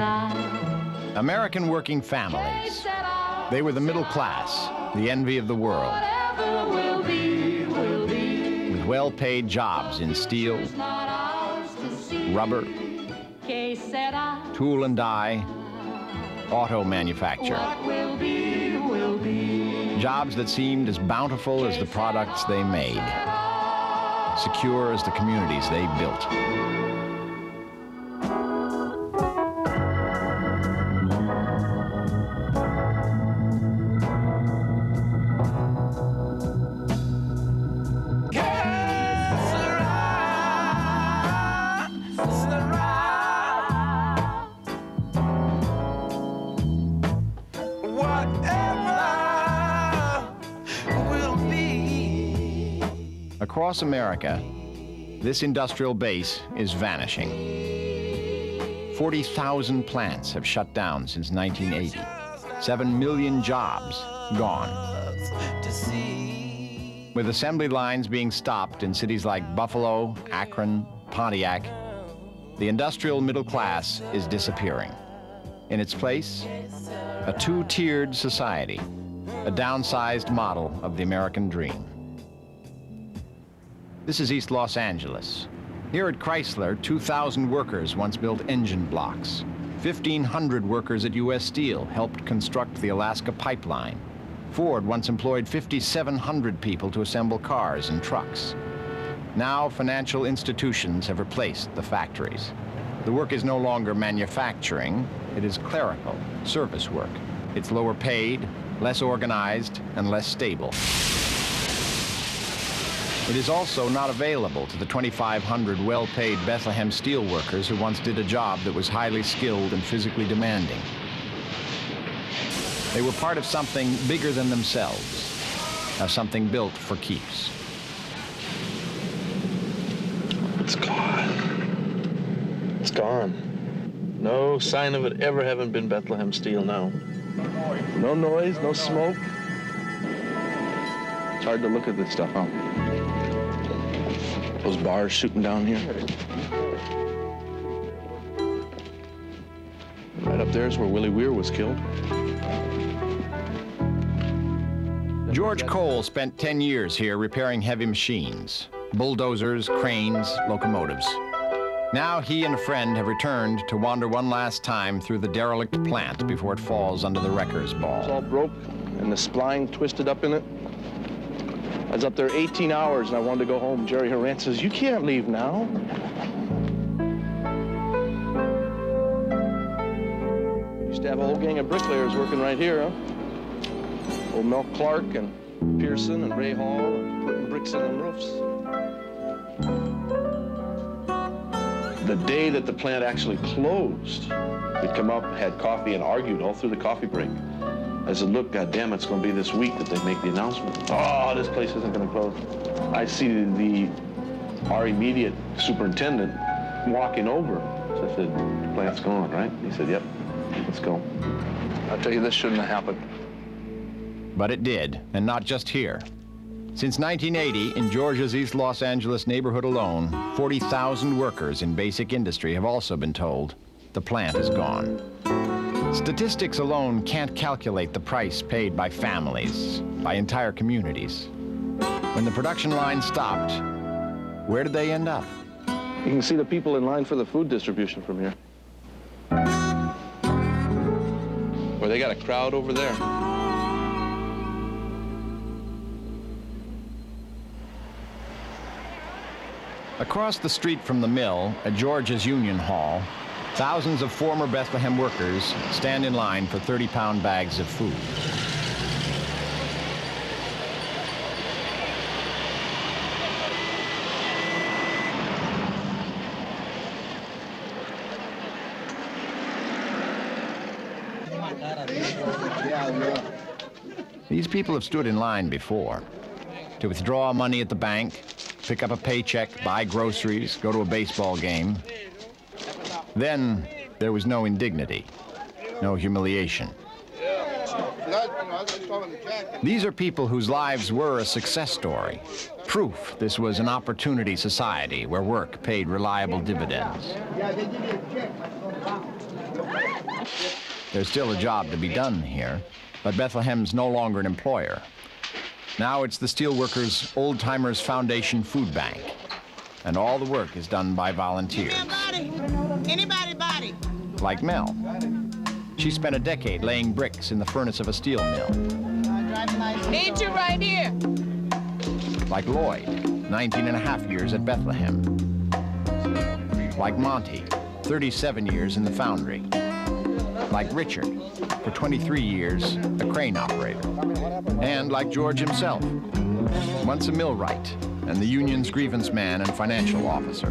American working families. They were the middle class, the envy of the world. With well-paid jobs in steel, rubber, tool and die, auto manufacture. Jobs that seemed as bountiful as the products they made, secure as the communities they built. Across America, this industrial base is vanishing. 40,000 plants have shut down since 1980. 7 million jobs gone. With assembly lines being stopped in cities like Buffalo, Akron, Pontiac, the industrial middle class is disappearing. In its place, a two-tiered society, a downsized model of the American dream. This is East Los Angeles. Here at Chrysler, 2,000 workers once built engine blocks. 1,500 workers at U.S. Steel helped construct the Alaska pipeline. Ford once employed 5,700 people to assemble cars and trucks. Now, financial institutions have replaced the factories. The work is no longer manufacturing, it is clerical, service work. It's lower paid, less organized, and less stable. It is also not available to the 2,500 well-paid Bethlehem steel workers who once did a job that was highly skilled and physically demanding. They were part of something bigger than themselves, of something built for keeps. It's gone. It's gone. No sign of it ever having been Bethlehem Steel now. No noise, no smoke. It's hard to look at this stuff, huh? Those bars shooting down here. Right up there is where Willie Weir was killed. George Cole spent 10 years here repairing heavy machines, bulldozers, cranes, locomotives. Now he and a friend have returned to wander one last time through the derelict plant before it falls under the wrecker's ball. It's all broke and the spline twisted up in it. I was up there 18 hours and I wanted to go home. Jerry Horan says, "You can't leave now." Used to have a whole gang of bricklayers working right here, huh? Old Mel Clark and Pearson and Ray Hall and putting bricks in them roofs. The day that the plant actually closed, we'd come up, had coffee, and argued all through the coffee break. I said, "Look, goddamn, it's going to be this week that they make the announcement. Oh, this place isn't going to close." I see our immediate superintendent walking over. So I said, "The plant's gone, right?" He said, "Yep, let's go." I'll tell you, this shouldn't have happened. But it did, and not just here. Since 1980, in Georgia's East Los Angeles neighborhood alone, 40,000 workers in basic industry have also been told the plant is gone. Statistics alone can't calculate the price paid by families, by entire communities. When the production line stopped, where did they end up? You can see the people in line for the food distribution from here. Well, they got a crowd over there. Across the street from the mill, at Georgia's Union Hall, thousands of former Bethlehem workers stand in line for 30-pound bags of food. These people have stood in line before to withdraw money at the bank, pick up a paycheck, buy groceries, go to a baseball game. Then there was no indignity, no humiliation. These are people whose lives were a success story, proof this was an opportunity society where work paid reliable dividends. There's still a job to be done here, but Bethlehem's no longer an employer. Now it's the Steelworkers Old Timers Foundation Food Bank, and all the work is done by volunteers. Anybody? Like Mel. She spent a decade laying bricks in the furnace of a steel mill. Need you right here. Like Lloyd, 19 and a half years at Bethlehem. Like Monty, 37 years in the foundry. Like Richard, for 23 years, a crane operator. And like George himself, once a millwright and the union's grievance man and financial officer.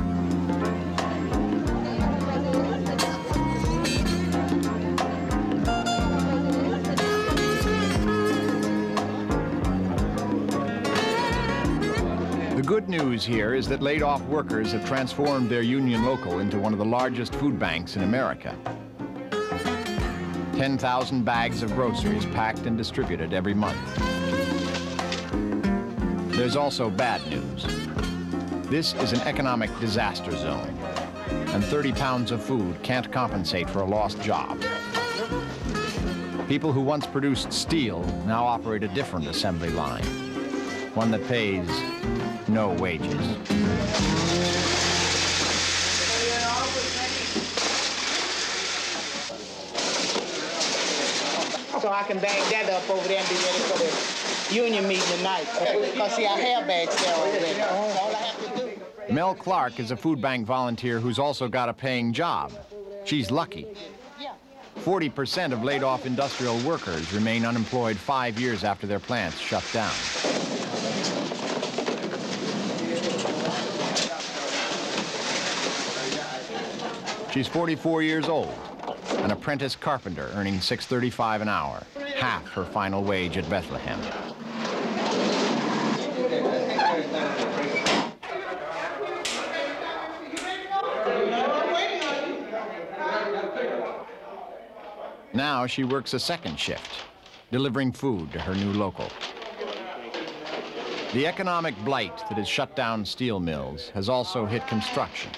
The good news here is that laid-off workers have transformed their union local into one of the largest food banks in America. 10,000 bags of groceries packed and distributed every month. There's also bad news. This is an economic disaster zone, and 30 pounds of food can't compensate for a lost job. People who once produced steel now operate a different assembly line, one that pays no wages. So I can bag that up over there and be ready for the union meeting tonight. Because see, I have bags there already. All I have to do. Mel Clark is a food bank volunteer who's also got a paying job. She's lucky. 40% of laid-off industrial workers remain unemployed 5 years after their plants shut down. She's 44 years old, an apprentice carpenter earning $6.35 an hour, half her final wage at Bethlehem. Now she works a second shift, delivering food to her new local. The economic blight that has shut down steel mills has also hit construction.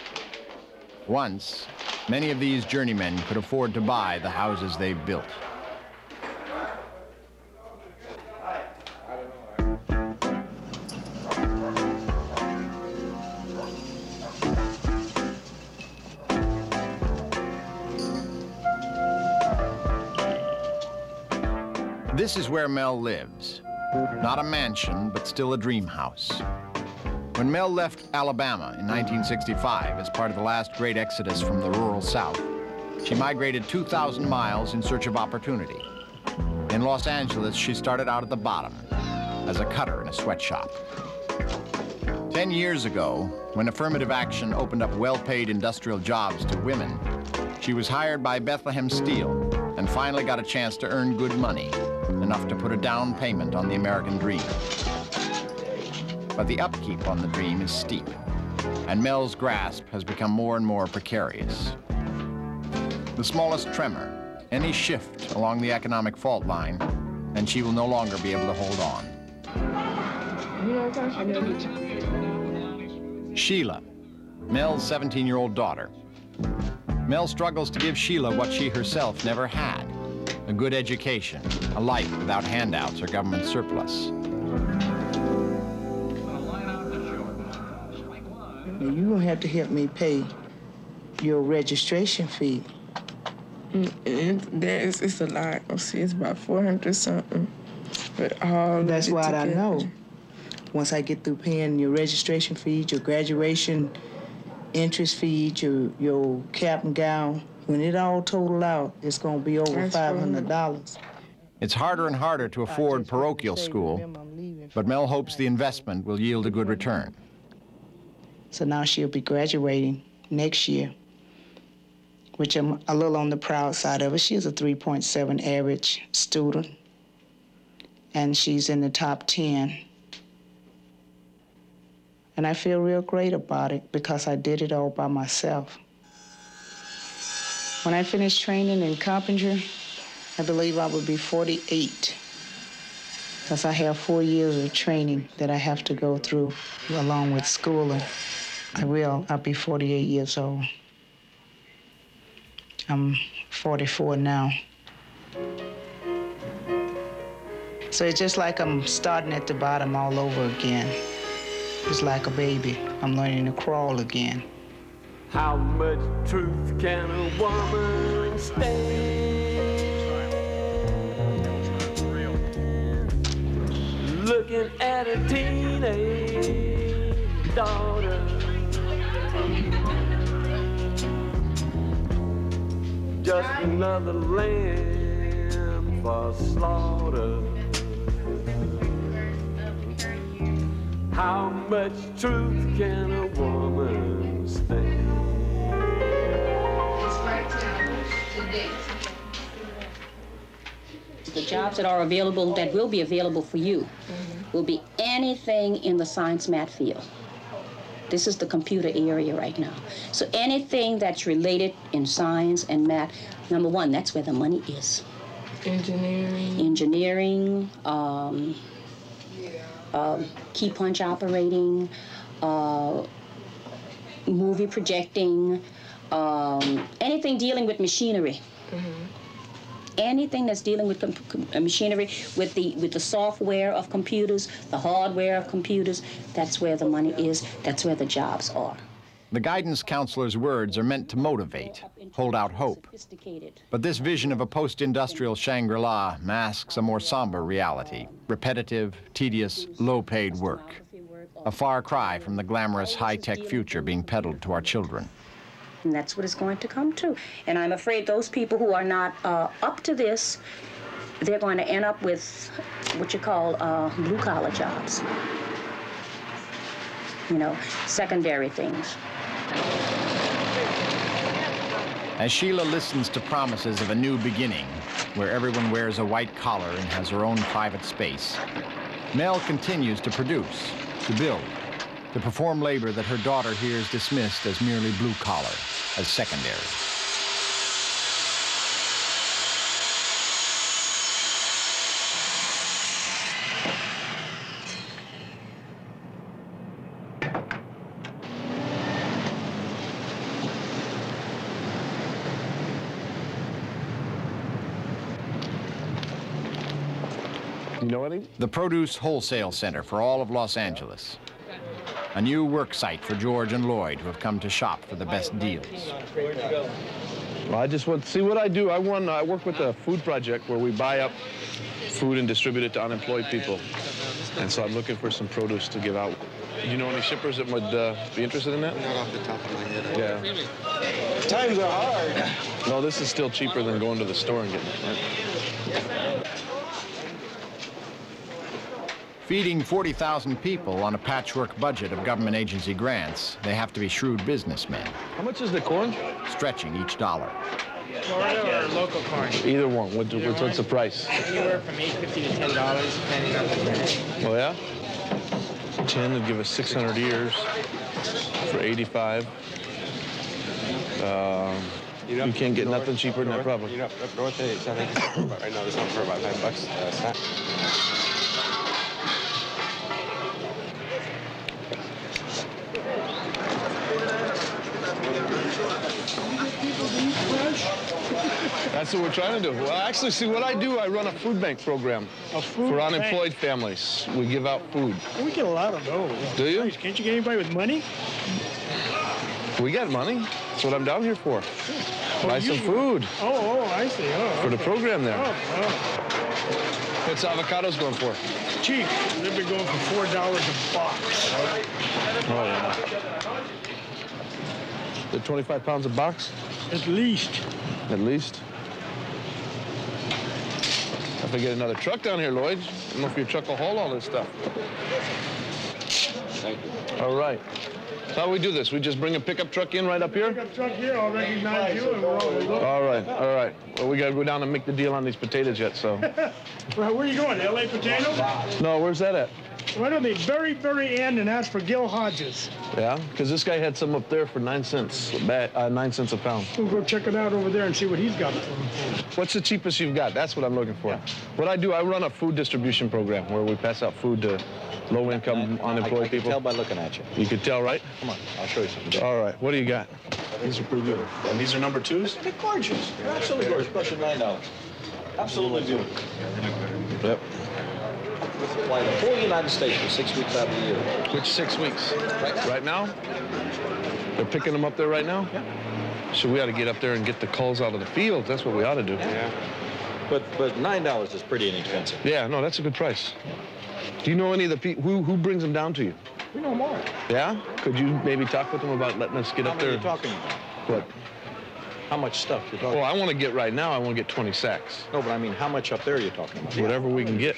Once, many of these journeymen could afford to buy the houses they've built. This is where Mel lives. Not a mansion, but still a dream house. When Mel left Alabama in 1965 as part of the last great exodus from the rural South, she migrated 2,000 miles in search of opportunity. In Los Angeles, she started out at the bottom as a cutter in a sweatshop. 10 years ago, when affirmative action opened up well-paid industrial jobs to women, she was hired by Bethlehem Steel and finally got a chance to earn good money, enough to put a down payment on the American dream. But the upkeep on the dream is steep, and Mel's grasp has become more and more precarious. The smallest tremor, any shift along the economic fault line, and she will no longer be able to hold on. Sheila, Mel's 17-year-old daughter. Mel struggles to give Sheila what she herself never had: a good education, a life without handouts or government surplus. You're gonna have to help me pay your registration fee. It's a lot. Oh, see, it's about 400 something. But all That's what I together. know. Once I get through paying your registration fees, your graduation interest fees, your cap and gown, when it all total out, it's gonna be over That's $500. It's harder and harder to afford parochial school, but Mel hopes the investment will yield a good return. So now she'll be graduating next year, which I'm a little on the proud side of it. She's a 3.7 average student, and she's in the top 10. And I feel real great about it because I did it all by myself. When I finished training in carpentry, I believe I would be 48, because I have 4 years of training that I have to go through along with schooling. I'll be 48 years old. I'm 44 now. So it's just like I'm starting at the bottom all over again. It's like a baby. I'm learning to crawl again. How much truth can a woman stand? Looking at a teenage daughter, just another lamb for slaughter. How much truth can a woman stand? The jobs that are available, that will be available for you, will be anything in the science math field. This is the computer area right now. So anything that's related in science and math, number one, that's where the money is. Engineering. Engineering, key punch operating, movie projecting, anything dealing with machinery. Anything that's dealing with machinery, with the software of computers, the hardware of computers, that's where the money is, that's where the jobs are. The guidance counselor's words are meant to motivate, hold out hope. But this vision of a post-industrial Shangri-La masks a more somber reality: repetitive, tedious, low-paid work. A far cry from the glamorous high-tech future being peddled to our children. And that's what it's going to come to. And I'm afraid those people who are not up to this, they're going to end up with what you call blue-collar jobs. You know, secondary things. As Sheila listens to promises of a new beginning, where everyone wears a white collar and has her own private space, Mel continues to produce, to build, to perform labor that her daughter hears dismissed as merely blue-collar, as secondary. You know what? The Produce Wholesale Center for all of Los Angeles. A new work site for George and Lloyd, who have come to shop for the best deals. Well, I just want to see what I do. I work with a food project where we buy up food and distribute it to unemployed people. And so I'm looking for some produce to give out. Do you know any shippers that would be interested in that? Not off the top of my head. Yeah. Times are hard. No, this is still cheaper than going to the store and getting it, right? Feeding 40,000 people on a patchwork budget of government agency grants, they have to be shrewd businessmen, How much is the corn? stretching each dollar. Florida or local corn? Either one. What's the price? Anywhere from $8.50 to $10, depending on the brand. Oh, yeah? 10 would give us 600 ears for 85. You can't get nothing cheaper than that, probably. You know, up north, it's I think right now, this one for about $9 a sack. That's what we're trying to do. Well, actually, see, what I do, I run a food bank program for unemployed families. We give out food. We get a lot of those. Do you? Nice. Can't you get anybody with money? We got money. That's what I'm down here for. Buy some food Oh, I see. Oh, for the okay. program there. Oh, What's avocados going for? cheap. They've been going for $4 a box. Oh, yeah. They're 25 pounds a box? At least. At least. If I get another truck down here, Lloyd, I don't know if your truck will haul all this stuff. Thank you. All right. So how do we do this? We just bring a pickup truck in right up here? Pickup truck here, I'll recognize you and we're all going. All right, all right. Well, we got to go down and make the deal on these potatoes yet, so. Well, where are you going, L.A. Potato? No, where's that at? Why don't they very, very end and ask for Gil Hodges? Yeah, because this guy had some up there for 9 cents, 9 cents a pound. We'll go check it out over there and see what he's got for him. What's the cheapest you've got? That's what I'm looking for. What I do, I run a food distribution program where we pass out food to low-income unemployed I can people. tell by looking at you. You could tell, right? Come on, I'll show you something. All right, what do you got? These are pretty good. And these are number twos? They're gorgeous. They're absolutely gorgeous. Plus your $9. Absolutely beautiful. Yep. We supply the whole United States for 6 weeks out of the year. Which 6 weeks? Right now. Right now? They're picking them up there right now? Yeah. So we ought to get up there and get the culls out of the field. That's what we ought to do. Yeah. But $9 is pretty inexpensive. Yeah, no, that's a good price. Do you know any of the people, who brings them down to you? We know more. Yeah? Could you maybe talk with them about letting us get up there? How many are you talking about? What? How much stuff you're talking Well, about? I want to get right now, I want to get 20 sacks. No, but I mean, how much up there are you talking about? Whatever we can get.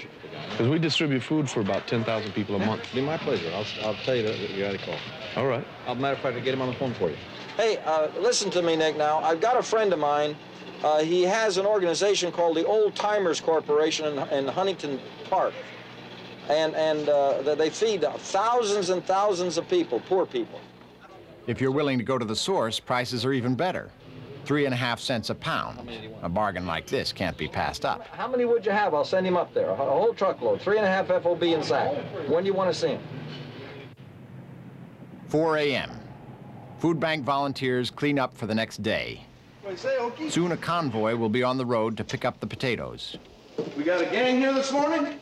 Because we distribute food for about 10,000 people a month. It'll be my pleasure. I'll tell you that you got to call. All right. As a matter of fact, I'll get him on the phone for you. Hey, listen to me, Nick, now. I've got a friend of mine. He has an organization called the Old Timers Corporation in Huntington Park. And they feed thousands and thousands of people, poor people. If you're willing to go to the source, prices are even better. 3.5 cents a pound. A bargain like this can't be passed up. How many would you have? I'll send him up there. A whole truckload, 3.5 FOB in sack. When do you want to see him? 4 a.m. Food bank volunteers clean up for the next day. Soon a convoy will be on the road to pick up the potatoes. We got a gang here this morning?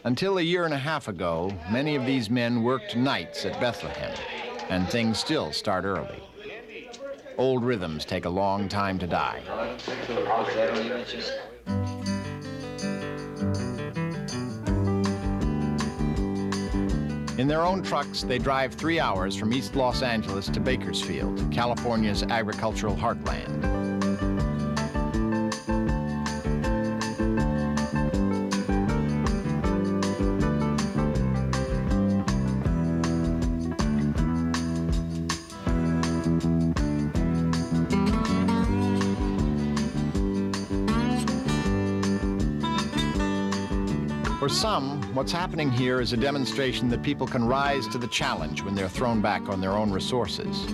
Until a year and a half ago, many of these men worked nights at Bethlehem, and things still start early. Old rhythms take a long time to die. In their own trucks, they drive 3 hours from East Los Angeles to Bakersfield, California's agricultural heartland. For some, what's happening here is a demonstration that people can rise to the challenge when they're thrown back on their own resources.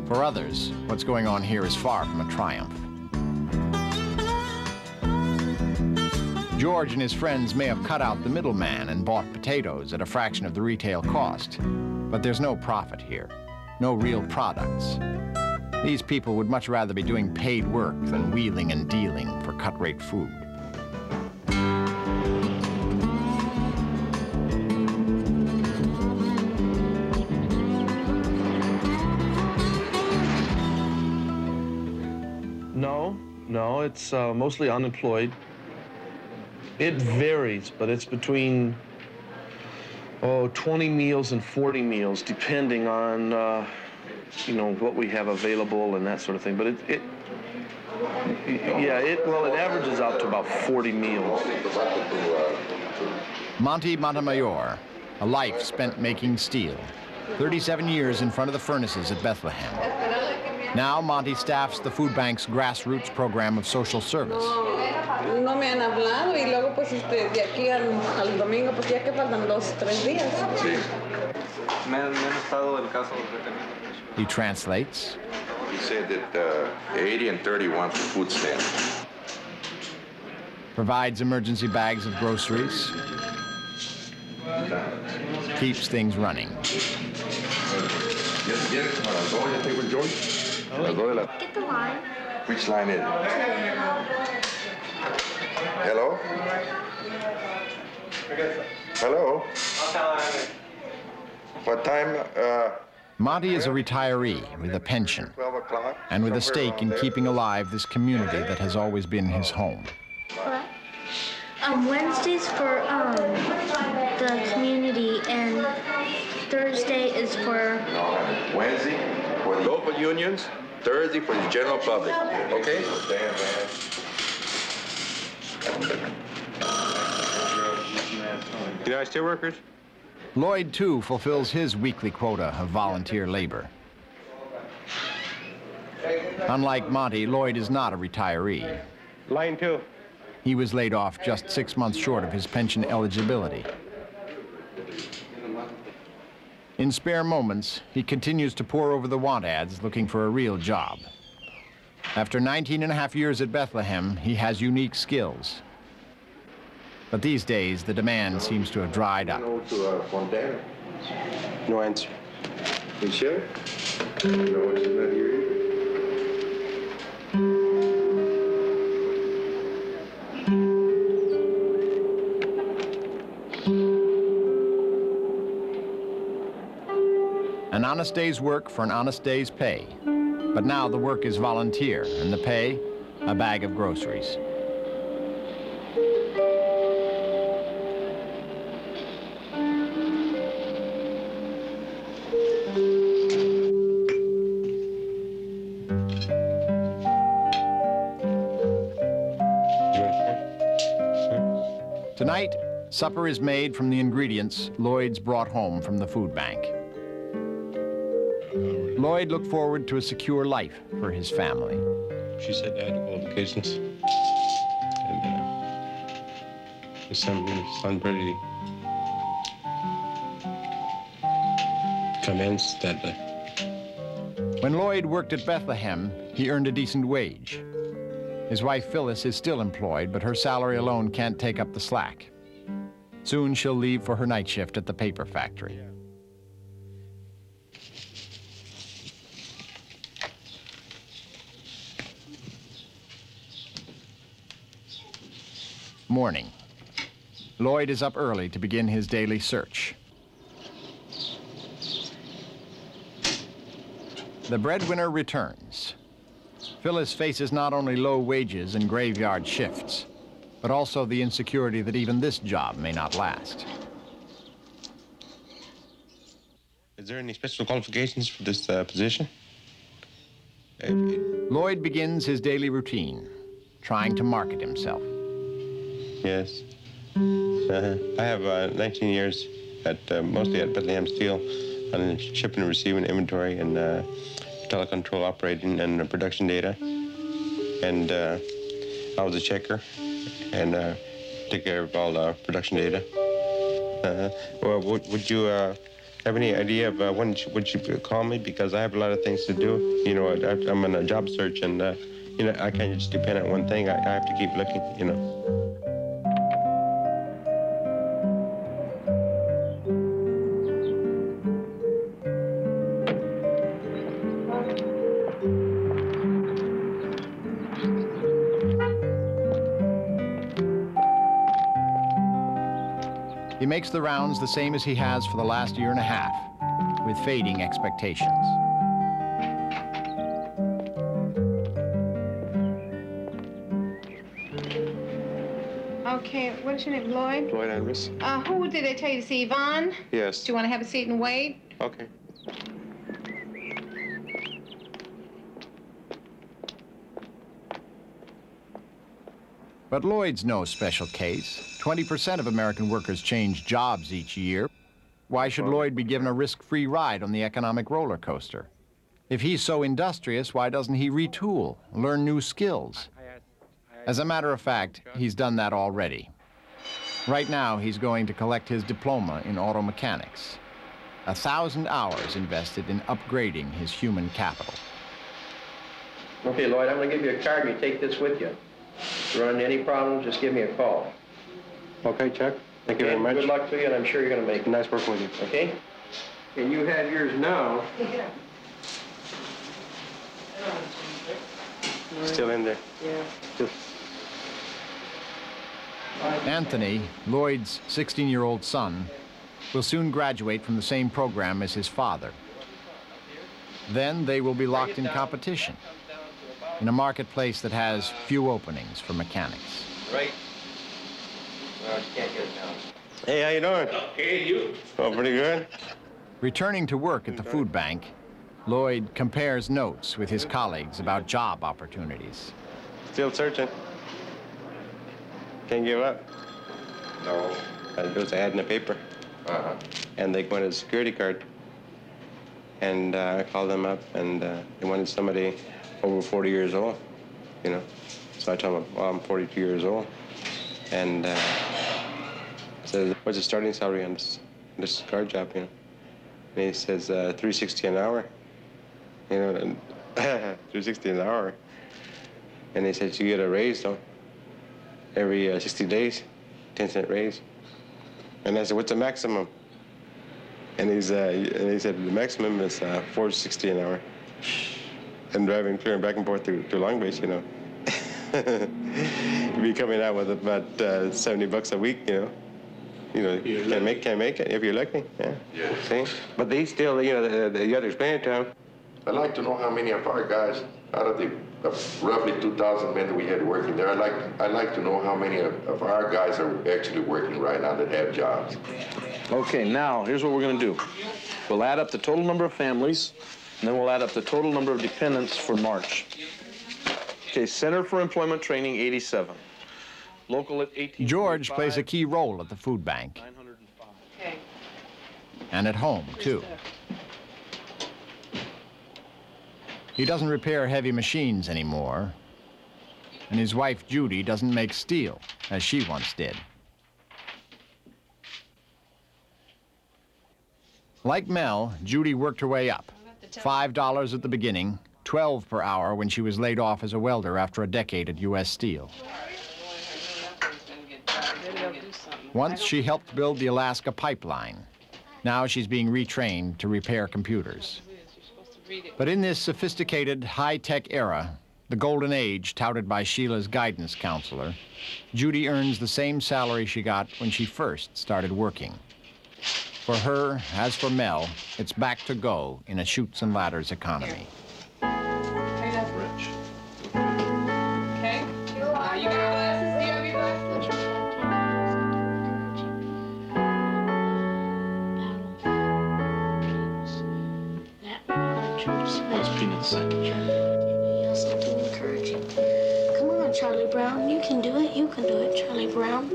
For others, what's going on here is far from a triumph. George and his friends may have cut out the middleman and bought potatoes at a fraction of the retail cost, but there's no profit here, no real products. These people would much rather be doing paid work than wheeling and dealing for cut-rate food. No, it's mostly unemployed. It varies, but it's between 20 meals and 40 meals, depending on what we have available and that sort of thing. But it averages out to about 40 meals. Monty Montemayor, a life spent making steel. 37 years in front of the furnaces at Bethlehem. Now Monty staffs the food bank's grassroots program of social service. No me han hablado y luego pues de aquí al domingo pues ya que faltan 2-3 días. Sí. Me han estado el caso He translates. He said that 80 and 30 wants the food stamp. Provides emergency bags of groceries. Keeps things running. Get the line. Which line is it? Hello? Hello? What time? Monty is a retiree with a pension 12 o'clock. and with a stake in keeping alive this community that has always been his home. Wednesday's for the community, and Thursday is for... Wednesday for the local unions, Thursday for the general public. Okay? United Steelworkers? Lloyd, too, fulfills his weekly quota of volunteer labor. Unlike Monty, Lloyd is not a retiree. Line 2. He was laid off just 6 months short of his pension eligibility. In spare moments, he continues to pore over the want ads looking for a real job. After 19.5 years at Bethlehem, he has unique skills. But these days, the demand seems to have dried up. No answer. Michelle? No, she's not here either. An honest day's work for an honest day's pay. But now the work is volunteer, and the pay, a bag of groceries. Tonight, supper is made from the ingredients Lloyd's brought home from the food bank. Lloyd looked forward to a secure life for his family. She said I had qualifications. And his son pretty convinced that. When Lloyd worked at Bethlehem, he earned a decent wage. His wife Phyllis is still employed, but her salary alone can't take up the slack. Soon she'll leave for her night shift at the paper factory. Morning. Lloyd is up early to begin his daily search. The breadwinner returns. Phyllis faces not only low wages and graveyard shifts, but also the insecurity that even this job may not last. Is there any special qualifications for this position? Lloyd begins his daily routine, trying to market himself. Yes. I have 19 years mostly at Bethlehem Steel on shipping and receiving inventory and telecontrol operating and production data. And I was a checker and took care of all the production data. Well, would you have any idea of when would you call me? Because I have a lot of things to do. You know, I'm on a job search, and you know, I can't just depend on one thing. I have to keep looking. You know. He makes the rounds the same as he has for the last year and a half, with fading expectations. Okay, what's your name, Lloyd? Lloyd Andrus. Who did they tell you to see, Yvonne? Yes. Do you want to have a seat and wait? Okay. But Lloyd's no special case. 20% of American workers change jobs each year. Why should Lloyd be given a risk-free ride on the economic roller coaster? If he's so industrious, why doesn't he retool, learn new skills? As a matter of fact, he's done that already. Right now, he's going to collect his diploma in auto mechanics. 1,000 hours invested in upgrading his human capital. Okay, Lloyd, I'm going to give you a card. You take this with you. If you run into any problems, just give me a call. Okay, Chuck. Thank you very much. Good luck to you, and I'm sure you're going to make it. Nice working with you. Okay? And you have yours now. Still in there. Yeah. Still. Anthony, Lloyd's 16-year-old son, will soon graduate from the same program as his father. Then they will be locked in competition in a marketplace that has few openings for mechanics. Right. Well, you can't get it now. Hey, how you doing? Okay, you? Oh, pretty good. Returning to work at the food bank, Lloyd compares notes with his colleagues about job opportunities. Still searching. Can't give up. No. There was an ad in the paper. Uh-huh. And they wanted a security card. And I called them up, and they wanted somebody over 40 years old, you know. So I told them, well, I'm 42 years old. And I said, what's the starting salary on this card job, you know? And he says, $3.60 an hour. You know, and $3.60 an hour. And they said, you get a raise, though. Every 60 days, 10-cent raise. And I said, what's the maximum? And he said the maximum is $4.60 an hour. And driving, clearing back and forth to Long Beach, you know. You'd be coming out with about $70 a week, you know. Can make it if you're lucky. Yeah. See? But they still, you got to explain it to them. I'd like to know how many of our guys, out of the roughly 2,000 men that we had working there, I'd like to know how many of our guys are actually working right now that have jobs. Okay, now, here's what we're going to do. We'll add up the total number of families, and then we'll add up the total number of dependents for March. Okay, Center for Employment Training, 87. Local at 18. George plays a key role at the food bank. 905. Okay. And at home, too. He doesn't repair heavy machines anymore, and his wife, Judy, doesn't make steel, as she once did. Like Mel, Judy worked her way up. $5 at the beginning, $12 per hour when she was laid off as a welder after a decade at U.S. Steel. Once she helped build the Alaska pipeline. Now she's being retrained to repair computers. But in this sophisticated, high-tech era, the golden age touted by Sheila's guidance counselor, Judy earns the same salary she got when she first started working. For her, as for Mel, it's back to go in a chutes and ladders economy. Rich. Okay. You got glasses? Do you have your glasses? Those peanuts. Something encouraging. Come on, Charlie Brown. You can do it. You can do it, Charlie Brown.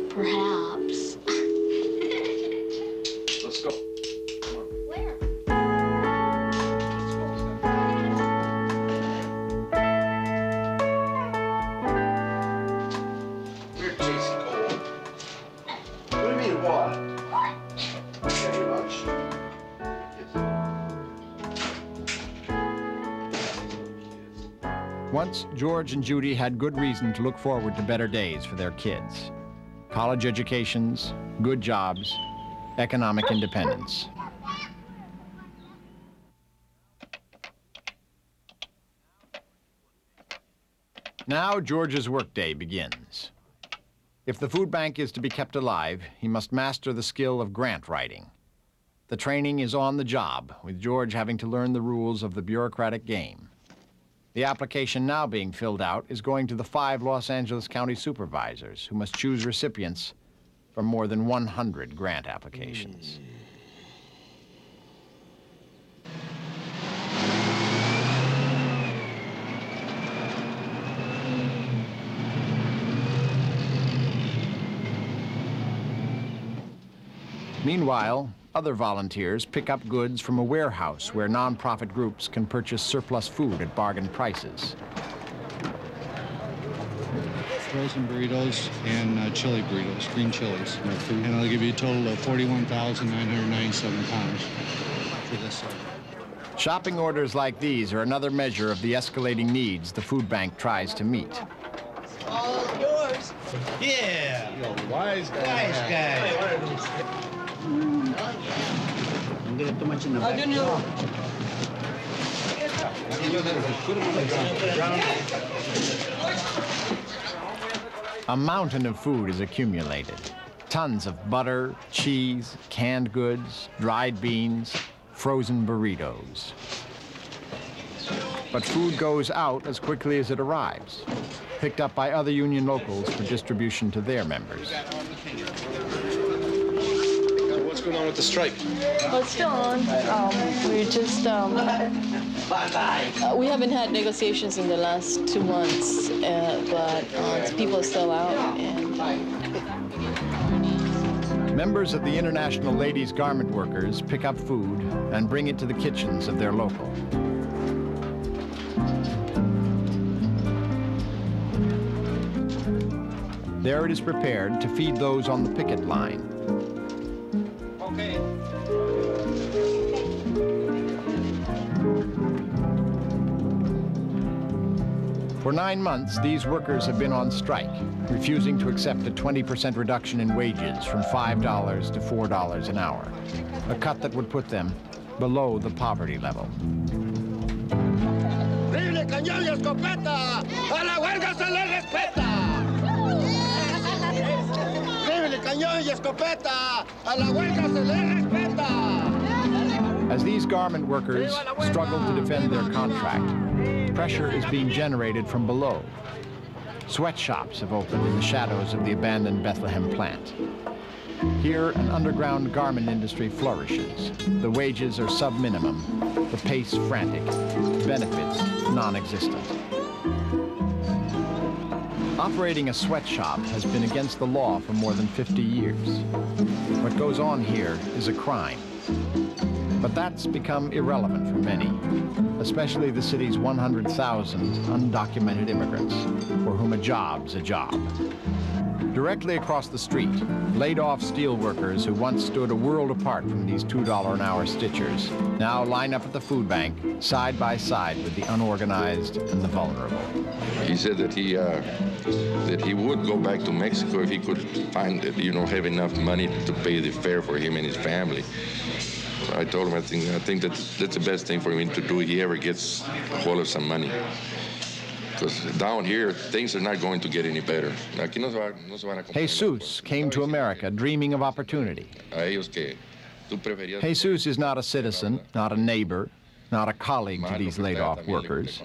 Perhaps. Let's go. Where? We're Casey Cole. What do you mean, what? Have your lunch? Once, George and Judy had good reason to look forward to better days for their kids. College educations, good jobs, economic independence. Now George's workday begins. If the food bank is to be kept alive, he must master the skill of grant writing. The training is on the job, with George having to learn the rules of the bureaucratic game. The application now being filled out is going to the 5 Los Angeles County supervisors, who must choose recipients from more than 100 grant applications. Meanwhile, other volunteers pick up goods from a warehouse where nonprofit groups can purchase surplus food at bargain prices. Frozen burritos and chili burritos, green chilies. And I'll give you a total of 41,997 pounds for this. Shopping orders like these are another measure of the escalating needs the food bank tries to meet. All yours. Yeah. Wise guy. Don't get too much in the back. A mountain of food is accumulated. Tons of butter, cheese, canned goods, dried beans, frozen burritos. But food goes out as quickly as it arrives, picked up by other union locals for distribution to their members. What's going on with the strike? Well, it's still on. We're just, we haven't had negotiations in the last 2 months, but people are still out. And Members of the International Ladies Garment Workers pick up food and bring it to the kitchens of their local. There it is prepared to feed those on the picket line. Okay. For 9 months, these workers have been on strike, refusing to accept a 20% reduction in wages from $5 to $4 an hour, a cut that would put them below the poverty level. ¡Rifle, cañón y escopeta! ¡A la huelga se le respeta! ¡Rifle, cañón y escopeta! ¡A la huelga se le respeta! As these garment workers struggle to defend their contract, pressure is being generated from below. Sweatshops have opened in the shadows of the abandoned Bethlehem plant. Here, an underground garment industry flourishes. The wages are sub-minimum, the pace frantic, benefits non-existent. Operating a sweatshop has been against the law for more than 50 years. What goes on here is a crime. But that's become irrelevant for many, especially the city's 100,000 undocumented immigrants, for whom a job's a job. Directly across the street, laid-off steel workers who once stood a world apart from these $2 an hour stitchers now line up at the food bank, side by side with the unorganized and the vulnerable. He said that he would go back to Mexico if he could find it, have enough money to pay the fare for him and his family. So I told him I think that's the best thing for him to do if he ever gets a hold of some money. Because down here, things are not going to get any better. Jesus came to America dreaming of opportunity. Jesus is not a citizen, not a neighbor, not a colleague to these laid-off workers.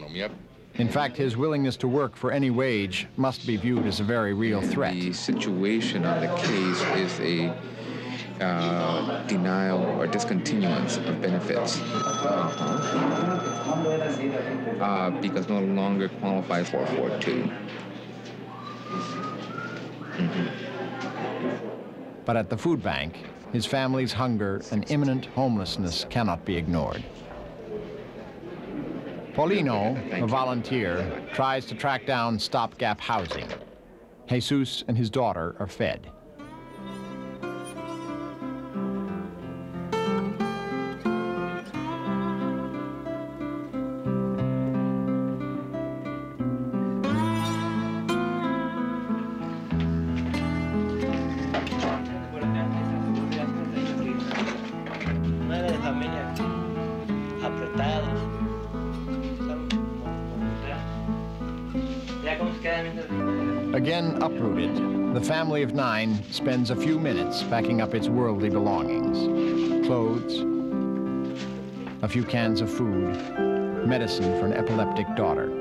In fact, his willingness to work for any wage must be viewed as a very real threat. The situation on the case is a denial or discontinuance of benefits because no longer qualifies for 442. But at the food bank, his family's hunger and imminent homelessness cannot be ignored. Paulino, a volunteer, tries to track down stopgap housing. Jesus and his daughter are fed. Again uprooted, the family of 9 spends a few minutes packing up its worldly belongings. Clothes, a few cans of food, medicine for an epileptic daughter.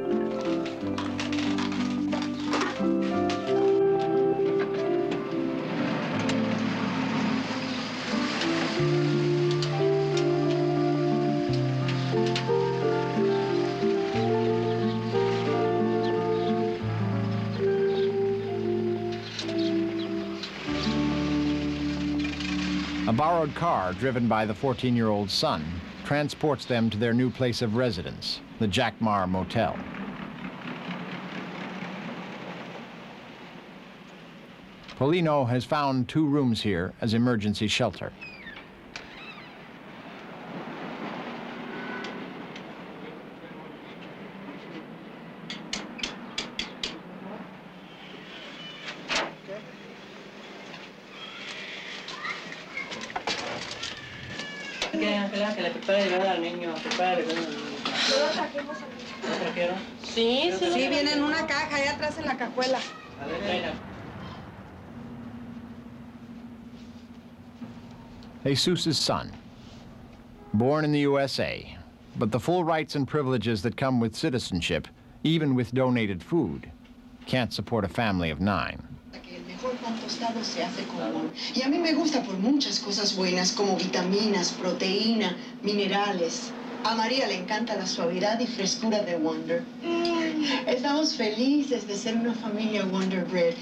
A borrowed car driven by the 14-year-old son transports them to their new place of residence, the Jackmar Motel. Paulino has found 2 rooms here as emergency shelter. Que le prepare de verdad al niño, prepare. Sí, sí. Sí, viene en una caja, allá atrás en la cajuela. A ver, tráela. Jesus' son, born in the USA, but the full rights and privileges that come with citizenship, even with donated food, can't support a family of 9. Pan tostado se hace con amor. Y a mí me gusta por muchas cosas buenas, como vitaminas, proteína, minerales. A María le encanta la suavidad y frescura de Wonder. Estamos felices de ser una familia Wonder Bread.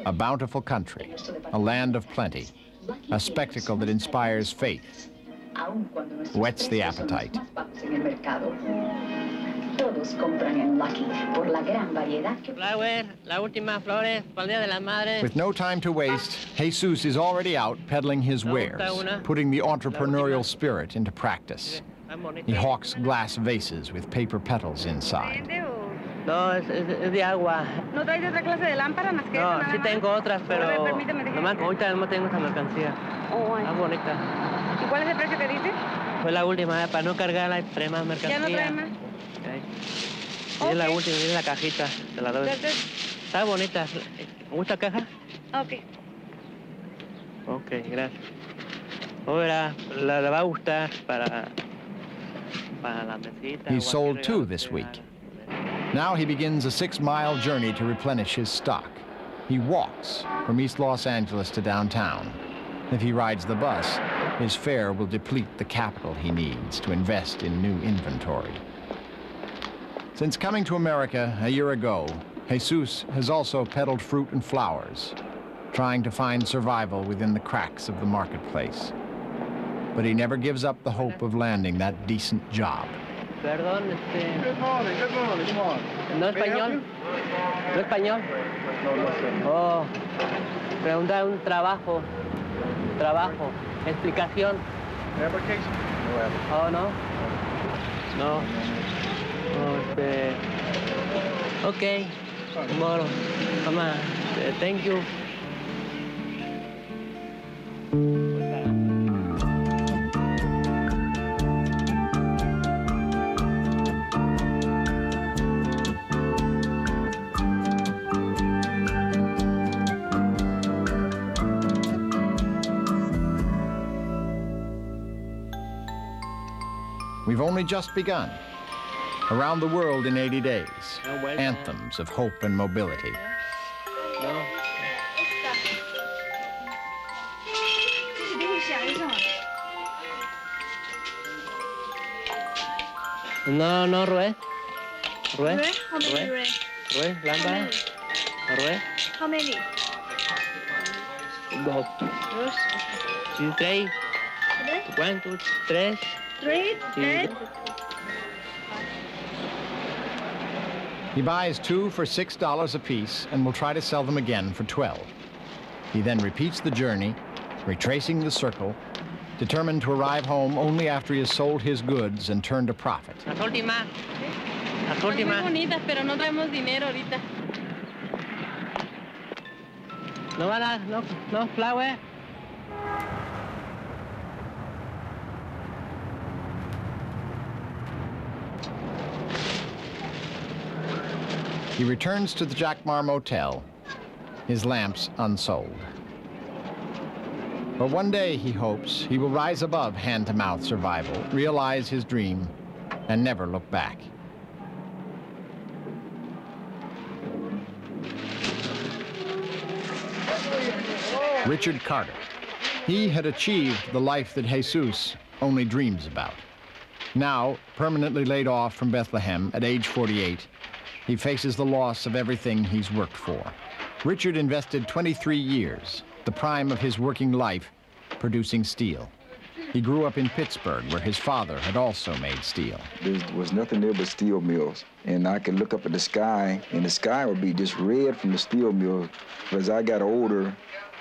A bountiful country, a land of plenty, a spectacle that inspires faith, whets the appetite. Todos compran en Lucky por la gran variedad que... Flower, la última flores, para el Día de la Madre. With no time to waste, Jesus is already out peddling his wares, putting the entrepreneurial spirit into practice. He hawks glass vases with paper petals inside. No, es de agua. ¿No traes otra clase de lámpara más que esa, No, nada sí más? tengo otras, pero A ver, permíteme, déjame. ahorita no tengo esa mercancía. Oh, ay. Está bonita. ¿Y cuál es el precio que dice? Fue la última, para no cargar la extrema mercancía. ¿Ya no trae más? Es la última, es la cajita, te la doy. Está bonita. ¿Me gusta la caja? Ok. Ok, gracias. Ahora, le va a gustar para la mesita. He's sold 2 this week. Now he begins a 6-mile journey to replenish his stock. He walks from East Los Angeles to downtown. If he rides the bus, his fare will deplete the capital he needs to invest in new inventory. Since coming to America a year ago, Jesus has also peddled fruit and flowers, trying to find survival within the cracks of the marketplace. But he never gives up the hope of landing that decent job. Perdón, Good morning, come on. ¿No español? ¿No español? Oh, pregunta un trabajo, explicación. Application? No application. Oh, no. No. No, okay. Tomorrow. Come on. Thank you. We've only just begun. Around the world in 80 days, anthems of hope and mobility. No, no, Rue. Rue? How many Rue? Rue, lámpara. Rue. How many? Dos. Sí, 3. 1, 2, 3. 3, 10. He buys 2 for $6 apiece and will try to sell them again for 12. He then repeats the journey, retracing the circle, determined to arrive home only after he has sold his goods and turned a profit. Las últimas. Las Son muy últimas. bonitas, pero no traemos dinero ahorita. No van a, no, flower. He returns to the Jackmar Motel, his lamps unsold. But one day, he hopes, he will rise above hand-to-mouth survival, realize his dream, and never look back. Richard Carter. He had achieved the life that Jesus only dreams about. Now, permanently laid off from Bethlehem at age 48, he faces the loss of everything he's worked for. Richard invested 23 years, the prime of his working life, producing steel. He grew up in Pittsburgh, where his father had also made steel. There was nothing there but steel mills. And I could look up at the sky, and the sky would be just red from the steel mills. But as I got older,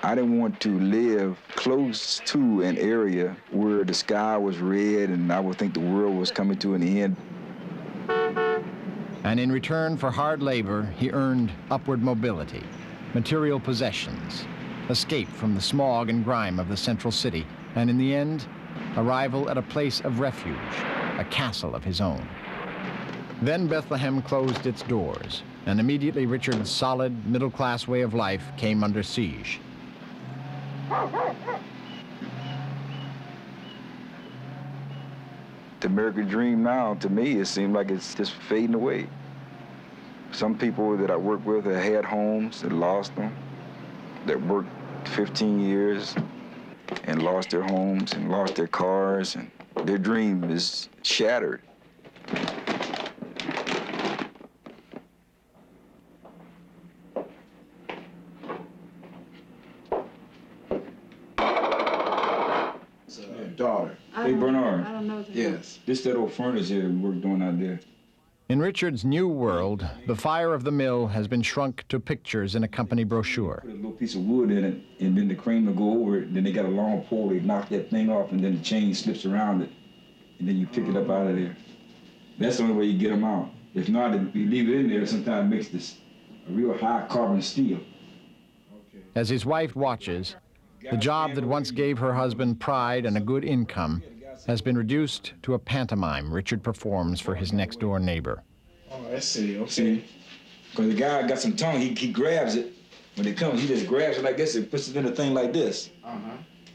I didn't want to live close to an area where the sky was red and I would think the world was coming to an end. And in return for hard labor, he earned upward mobility, material possessions, escape from the smog and grime of the central city, and in the end, arrival at a place of refuge, a castle of his own. Then Bethlehem closed its doors, and immediately Richard's solid, middle-class way of life came under siege. The American dream now, to me, it seemed like it's just fading away. Some people that I work with that had homes and lost them, that worked 15 years and lost their homes and lost their cars, and their dream is shattered. Daughter. Hey, Bernard. I don't know. Yes. This that old furnace here we worked on out there. In Richard's new world, the fire of the mill has been shrunk to pictures in a company brochure. Put a little piece of wood in it, and then the crane will go over it. Then they got a long pole, they knock that thing off, and then the chain slips around it. And then you pick it up out of there. That's the only way you get them out. If not, if you leave it in there, sometimes it makes this a real high carbon steel. As his wife watches, the job that once gave her husband pride and a good income has been reduced to a pantomime Richard performs for his next-door neighbor. Oh, I see, okay. Because the guy got some tongue, he grabs it. When it comes, he just grabs it like this and puts it in a thing like this.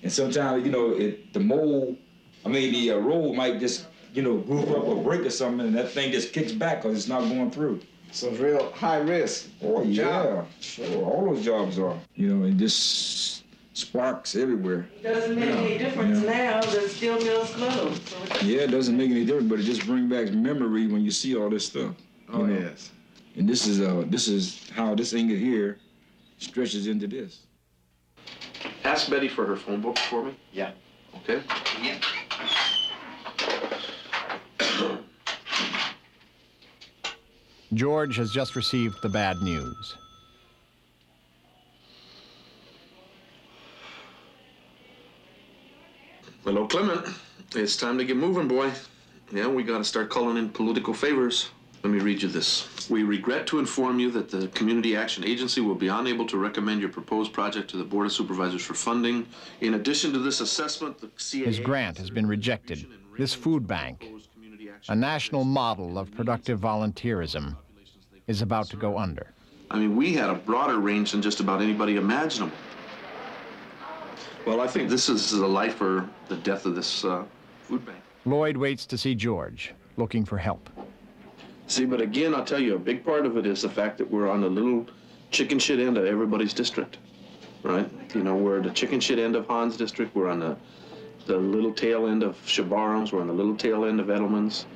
And sometimes, you know, the mold, the roll might just, you know, goof up or break or something, and that thing just kicks back because it's not going through. So it's real high risk. Oh, yeah. Sure, all those jobs are. You know, and just sparks everywhere. Doesn't make any difference now that steel mill's closed. Yeah, it doesn't make any difference, but it just brings back memory when you see all this stuff. Oh, you know? yes. And this is how this ingot here stretches into this. Ask Betty for her phone book for me. Yeah. Okay? Yeah. George has just received the bad news. Hello, Clement. It's time to get moving, boy. Yeah, we gotta start calling in political favors. Let me read you this. We regret to inform you that the Community Action Agency will be unable to recommend your proposed project to the Board of Supervisors for funding. In addition to this assessment, the CAA... His grant has been rejected. This food bank, a national model of productive volunteerism, is about to go under. I mean, we had a broader range than just about anybody imaginable. Well, I think this is the life or the death of this food bank. Lloyd waits to see George, looking for help. See, but again, I'll tell you, a big part of it is the fact that we're on the little chicken shit end of everybody's district, right? You know, we're the chicken shit end of Hans district, we're on the little tail end of Shabarams, we're on the little tail end of Edelman's.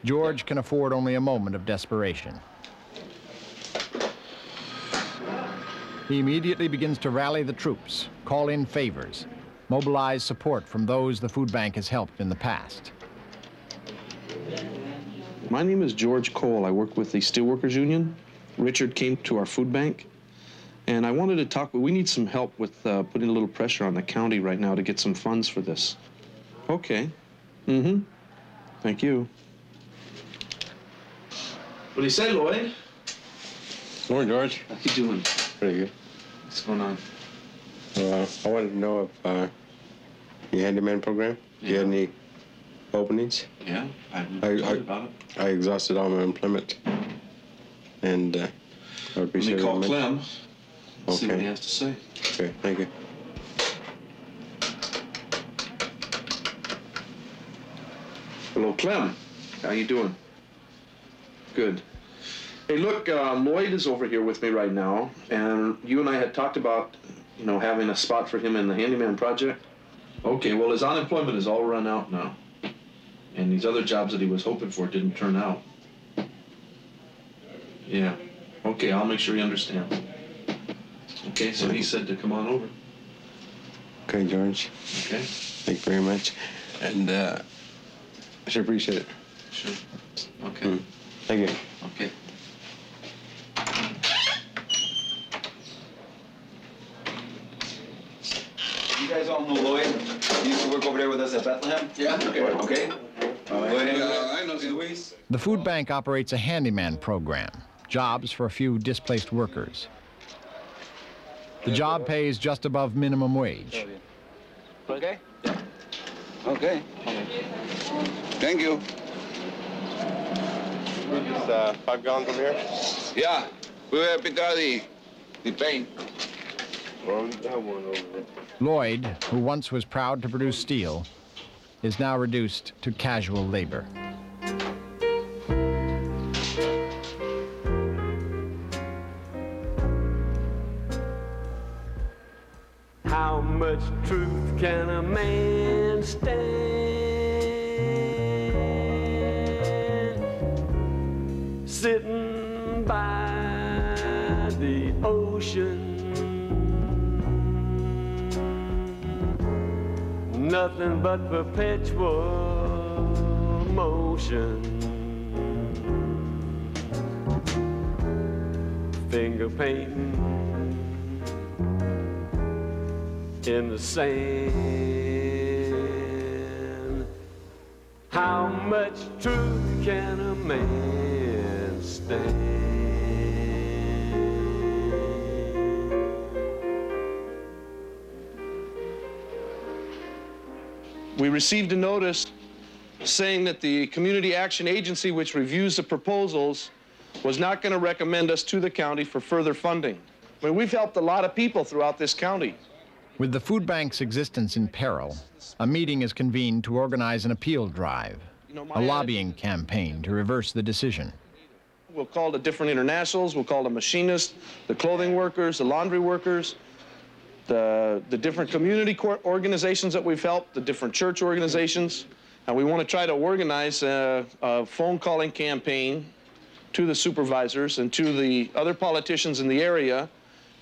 George can afford only a moment of desperation. He immediately begins to rally the troops, call in favors, mobilize support from those the food bank has helped in the past. My name is George Cole. I work with the Steelworkers Union. Richard came to our food bank, and I wanted to talk, but we need some help with putting a little pressure on the county right now to get some funds for this. Okay. Mm-hmm. Thank you. What do you say, Lloyd? Morning, George. How you doing? Pretty good. What's going on? I wanted to know if the handyman program, do you have any openings? Yeah, I heard about it. I exhausted all my employment, and I would appreciate it. Let me call Clem, Okay. see what he has to say. Okay, thank you. Hello, Clem. How you doing? Good. Hey, look, Lloyd is over here with me right now, and you and I had talked about, you know, having a spot for him in the handyman project. Okay, well, his unemployment is all run out now, and these other jobs that he was hoping for didn't turn out. Yeah. Okay, I'll make sure he understands. Okay, so he said to come on over. Okay, George. Okay. Thank you very much, and I should appreciate it. Sure. Okay. Thank you. Okay. You guys all know Lloyd? He used to work over there with us at Bethlehem? Yeah. Okay. I know Luis. The food bank operates a handyman program, jobs for a few displaced workers. The job pays just above minimum wage. Okay? Okay. Thank you. It's 5 gallons from here? Yeah. We will pick out the paint. Well, we have one over there. Lloyd, who once was proud to produce steel, is now reduced to casual labor. How much truth can a man stand? Sitting by the ocean, nothing but perpetual motion. Finger painting in the sand. How much truth can a man stand? We received a notice saying that the Community Action Agency, which reviews the proposals, was not going to recommend us to the county for further funding. I mean, we've helped a lot of people throughout this county. With the food bank's existence in peril, a meeting is convened to organize an appeal drive, a lobbying campaign to reverse the decision. We'll call the different internationals, we'll call the machinists, the clothing workers, the laundry workers, the different community organizations that we've helped, the different church organizations. And we want to try to organize a phone calling campaign to the supervisors and to the other politicians in the area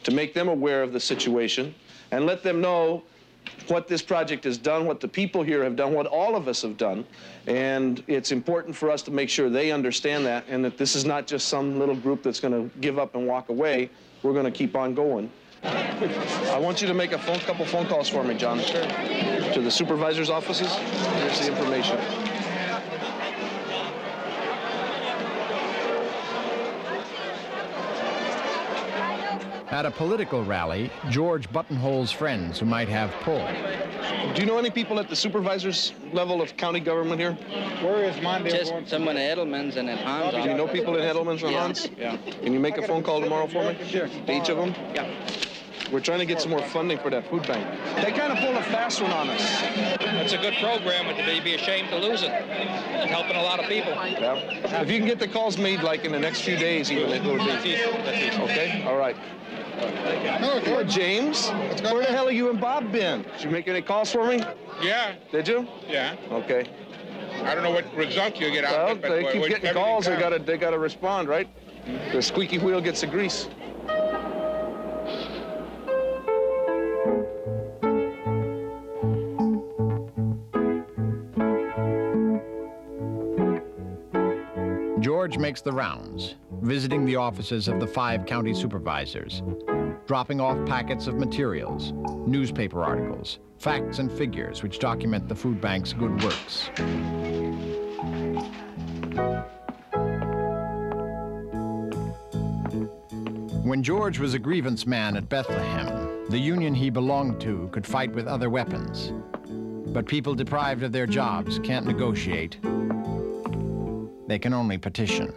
to make them aware of the situation and let them know what this project has done, what the people here have done, what all of us have done. And it's important for us to make sure they understand that and that this is not just some little group that's going to give up and walk away. We're going to keep on going. I want you to make a couple phone calls for me, John. Sure. To the supervisor's offices. Here's the information. At a political rally, George buttonholes friends who might have pull. Do you know any people at the supervisor's level of county government here? Where is Monday? Just someone at Edelman's and at Hans. Do you know people at Edelman's and Hans? Yeah. Can you make a phone call tomorrow for me? Sure. To each of them? Yeah. We're trying to get some more funding for that food bank. They kind of pulled a fast one on us. It's a good program, and they'd be ashamed to lose it. It's helping a lot of people. Yeah. If you can get the calls made like in the next few days, even it will be. That's easy. Okay. All right. Hello, James. Where the hell are you and Bob been? Did you make any calls for me? Yeah. Did you? Yeah. Okay. I don't know what results you get out Well, of it, but they keep getting calls. They gotta respond, right? The squeaky wheel gets the grease. George makes the rounds, visiting the offices of the 5 county supervisors, dropping off packets of materials, newspaper articles, facts and figures which document the food bank's good works. When George was a grievance man at Bethlehem, the union he belonged to could fight with other weapons. But people deprived of their jobs can't negotiate. They can only petition.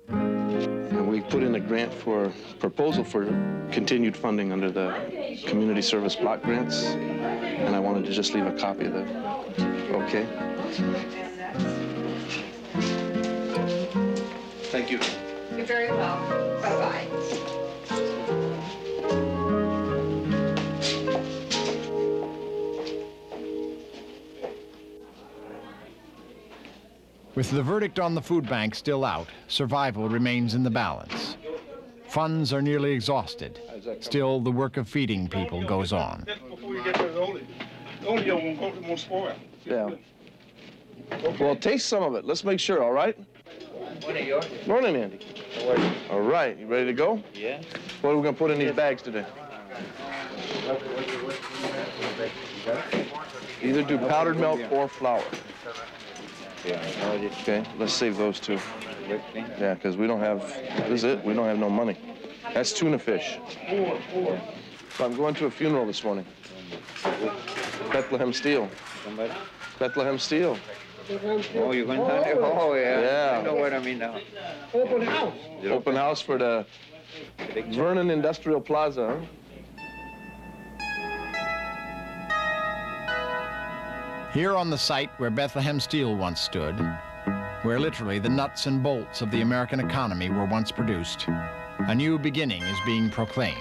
And we put in a grant for proposal for continued funding under the community service block grants. And I wanted to just leave a copy of that. Okay. Thank you. You're very welcome. Bye-bye. With the verdict on the food bank still out, survival remains in the balance. Funds are nearly exhausted. Still, the work of feeding people goes on. Yeah. Well, taste some of it. Let's make sure, all right? Morning, Andy. How are you? All right. You ready to go? Yeah. What are we going to put in these bags today? Either do powdered milk or flour. Okay, let's save those two. Yeah, because we don't have, this is it, we don't have no money. That's tuna fish. So I'm going to a funeral this morning. Bethlehem Steel. Bethlehem Steel. Oh, you're going to? Oh, yeah. Yeah. I know what I mean now. Open house. Open house for the Vernon Industrial Plaza, huh? Here on the site where Bethlehem Steel once stood, where literally the nuts and bolts of the American economy were once produced, a new beginning is being proclaimed.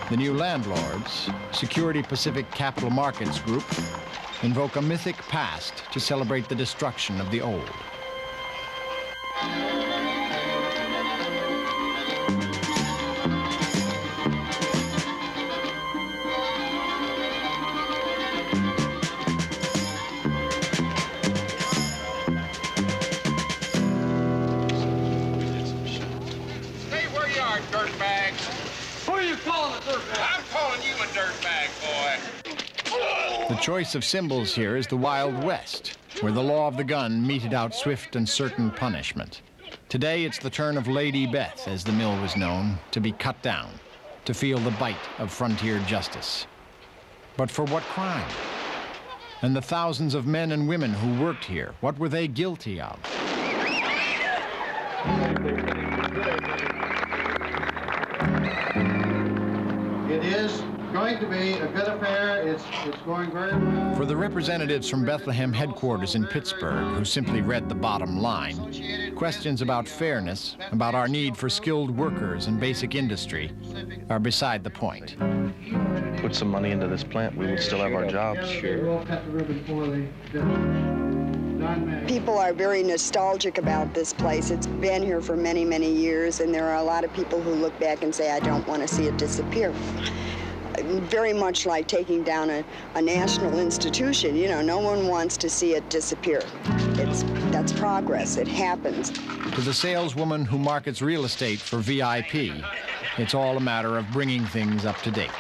The new landlords, Security Pacific Capital Markets Group, invoke a mythic past to celebrate the destruction of the old. darn dirtbags. Who are you calling a dirtbag? I'm calling you a dirtbag, boy. The choice of symbols here is the Wild West, where the law of the gun meted out swift and certain punishment. Today, it's the turn of Lady Beth, as the mill was known, to be cut down, to feel the bite of frontier justice. But for what crime? And the thousands of men and women who worked here, what were they guilty of? It is going to be a good affair. It's going very well. For the representatives from Bethlehem headquarters in Pittsburgh, who simply read the bottom line, questions about fairness, about our need for skilled workers and basic industry, are beside the point. Put some money into this plant, we would still have our jobs. We'll cut the ribbon for People are very nostalgic about this place. It's been here for many, many years, and there are a lot of people who look back and say, I don't want to see it disappear. Very much like taking down a national institution. You know, no one wants to see it disappear. That's progress. It happens. To the saleswoman who markets real estate for VIP, it's all a matter of bringing things up to date.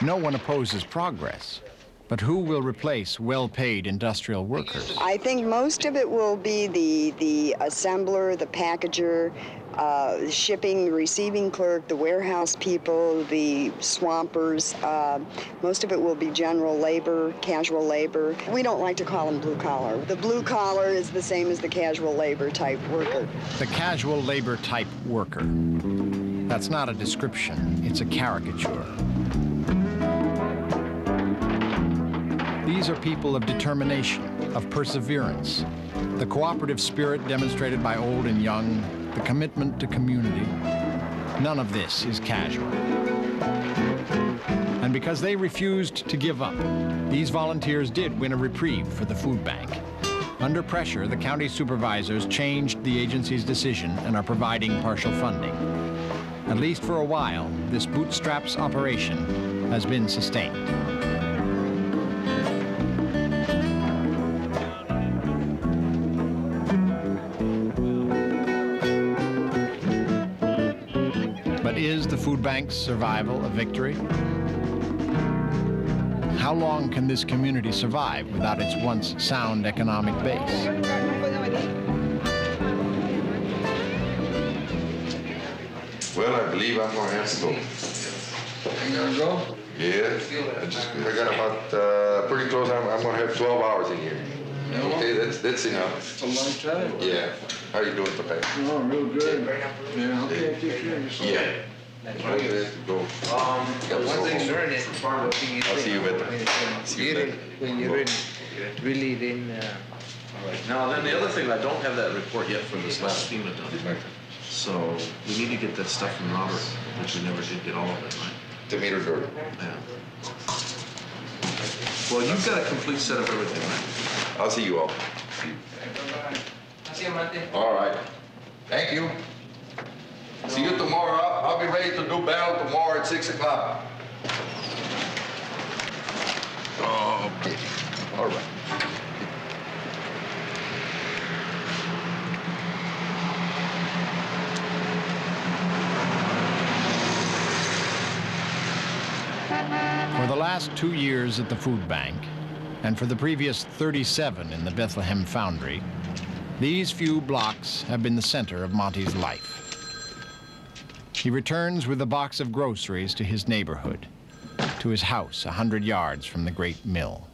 No one opposes progress. But who will replace well-paid industrial workers? I think most of it will be the assembler, the packager, the shipping, the receiving clerk, the warehouse people, the swampers. Most of it will be general labor, casual labor. We don't like to call them blue collar. The blue collar is the same as the casual labor type worker. The casual labor type worker. That's not a description, it's a caricature. These are people of determination, of perseverance, the cooperative spirit demonstrated by old and young, the commitment to community. None of this is casual. And because they refused to give up, these volunteers did win a reprieve for the food bank. Under pressure, the county supervisors changed the agency's decision and are providing partial funding. At least for a while, this bootstraps operation has been sustained. Is the food bank's survival a victory? How long can this community survive without its once sound economic base? Well, I believe I'm gonna have to go. You gonna go? Yeah, I got about pretty close. I'm gonna have 12 hours in here. Okay, that's enough. It's a long time. Yeah. How you doing, Papa? Oh, real good. Yeah, okay, take care of yourself. Yeah. I'll One thing learned is see you better. See you later. when you're really in. All right. Now, then the other thing, I don't have that report yet from this last FEMA done. So we need to get that stuff from Robert, which we never did get all of it, right? Tomato dirt. Yeah. Well, you've got a complete set of everything, right? I'll see you all. All right. Thank you. See you tomorrow. I'll be ready to do battle tomorrow at 6 o'clock. Okay. All right. For the last 2 years at the food bank, and for the previous 37 in the Bethlehem foundry, these few blocks have been the center of Monty's life. He returns with a box of groceries to his neighborhood, to his house 100 yards from the great mill.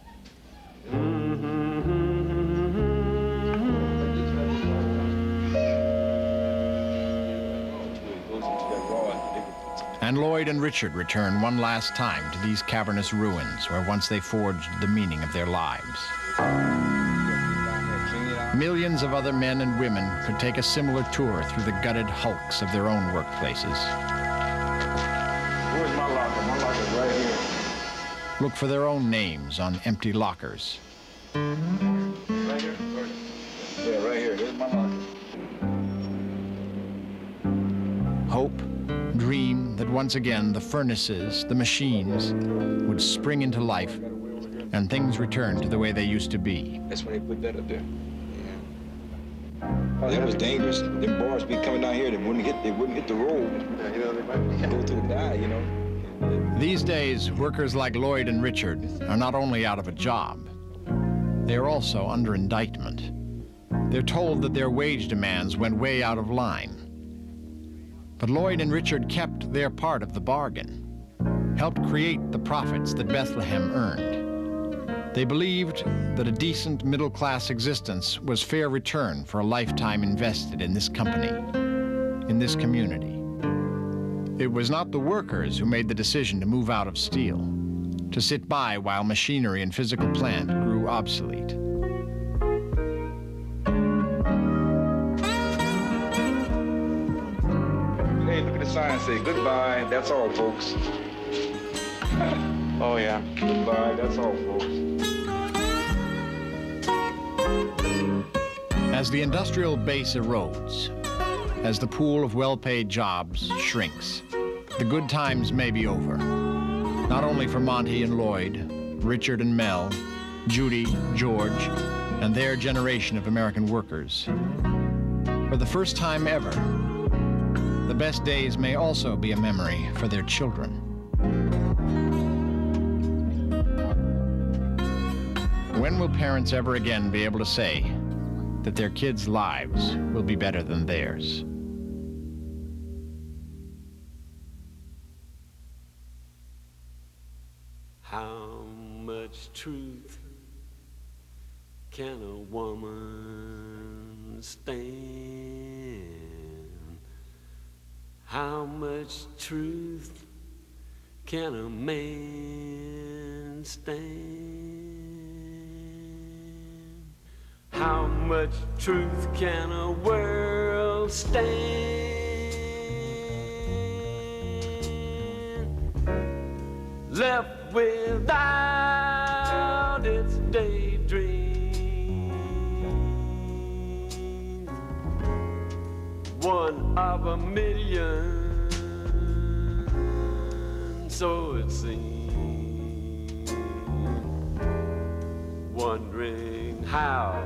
And Lloyd and Richard return one last time to these cavernous ruins where once they forged the meaning of their lives. Millions of other men and women could take a similar tour through the gutted hulks of their own workplaces. Where's my locker? My locker's right here. Look for their own names on empty lockers. Right here? Yeah, right here. Here's my locker. Hope, dream that once again the furnaces, the machines, would spring into life and things return to the way they used to be. That's when they put that up there. Yeah. It was dangerous. Them boys be coming down here, they wouldn't hit the road. Go through the die, you know. These days, workers like Lloyd and Richard are not only out of a job, they are also under indictment. They're told that their wage demands went way out of line. But Lloyd and Richard kept their part of the bargain, helped create the profits that Bethlehem earned. They believed that a decent middle-class existence was fair return for a lifetime invested in this company, in this community. It was not the workers who made the decision to move out of steel, to sit by while machinery and physical plant grew obsolete. Hey, look at the sign, say goodbye, that's all, folks. Oh, yeah. Goodbye, that's all, folks. As the industrial base erodes, as the pool of well-paid jobs shrinks, the good times may be over. Not only for Monty and Lloyd, Richard and Mel, Judy, George, and their generation of American workers. For the first time ever, the best days may also be a memory for their children. When will parents ever again be able to say that their kids' lives will be better than theirs? How much truth can a woman stand? How much truth can a man stand? How much truth can a world stand? Left without its daydream, one of a million, so it seems, wondering how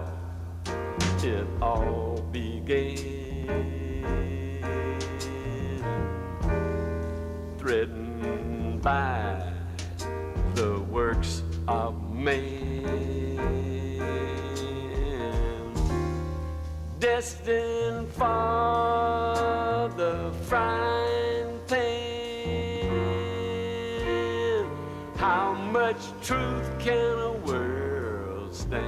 it all began, threatened by the works of man, destined for the frying pan. How much truth can a world stand?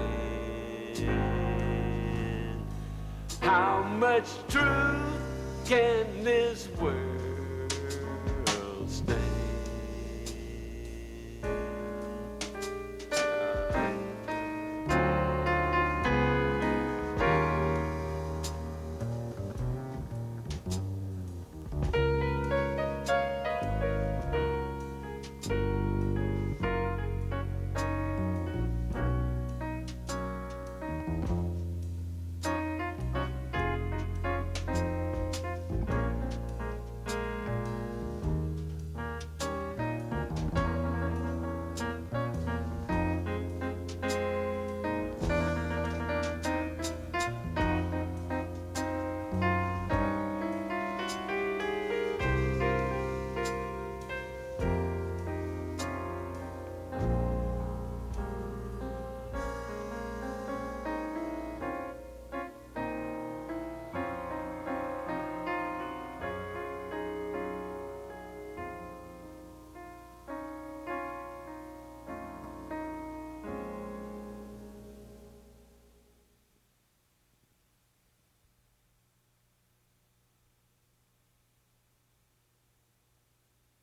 How much truth can this world stand?